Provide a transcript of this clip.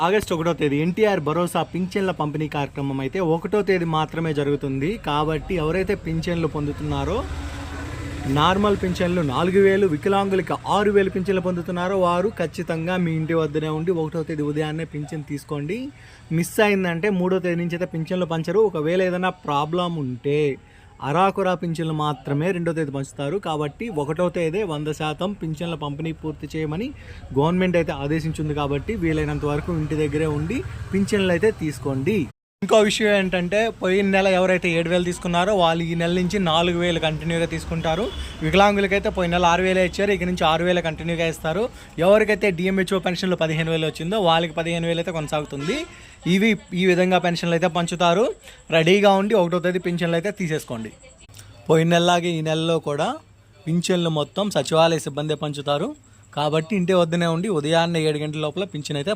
August 1వ తేదీ ఎన్టీఆర్ భరోసా పింఛన్ల పంపిణీ కార్యక్రమం అయితే 1వ తేదీ మాత్రమే జరుగుతుంది. కాబట్టి ఎవరైతే పింఛన్లు పొందుతున్నారో నార్మల్ పింఛన్లు 4,000, వికలాంగులకి 6,000 పింఛన్లు పొందుతున్నారో వారు ఖచ్చితంగా మీ ఇంటి వద్దనే ఉండి 1వ తేదీ ఉదయాన్నే పింఛన్ తీసుకోండి. మిస్ అయిందంటే 3వ తేదీ నుంచి అయితే పింఛన్లు పంచరు. ఒకవేళ ఏదైనా ప్రాబ్లం ఉంటే అరాకురా పింఛన్లు మాత్రమే 2వ తేదీ పంచుతారు. కాబట్టి 1వ తేదీ 100% పింఛన్ల పంపిణీ పూర్తి చేయమని గవర్నమెంట్ అయితే ఆదేశించింది. కాబట్టి వీలైనంత వరకు ఇంటి దగ్గరే ఉండి పింఛన్లు అయితే తీసుకోండి. ఇంకో విషయం ఏంటంటే పోయిన నెల ఎవరైతే 7,000 తీసుకున్నారో వాళ్ళు ఈ నెల నుంచి 4,000 కంటిన్యూగా తీసుకుంటారు. వికలాంగులకైతే పోయిన నెల 6,000 ఇచ్చారు, ఇక నుంచి 6,000 కంటిన్యూగా ఇస్తారు. ఎవరికైతే డిఎంహెచ్ఓ పెన్షన్లు 15,000 వచ్చిందో వాళ్ళకి 15,000 అయితే కొనసాగుతుంది. ఈ విధంగా పెన్షన్లు అయితే పంచుతారు. రెడీగా ఉండి 1వ తేదీ పింఛన్లు అయితే తీసేసుకోండి. పోయిన నెలలాగే ఈ నెలలో కూడా పింఛన్లు మొత్తం సచివాలయ సిబ్బంది పంచుతారు. కాబట్టి ఇంటి వద్దనే ఉండి ఉదయాన్నే 7 గంటల లోపల పింఛన్ అయితే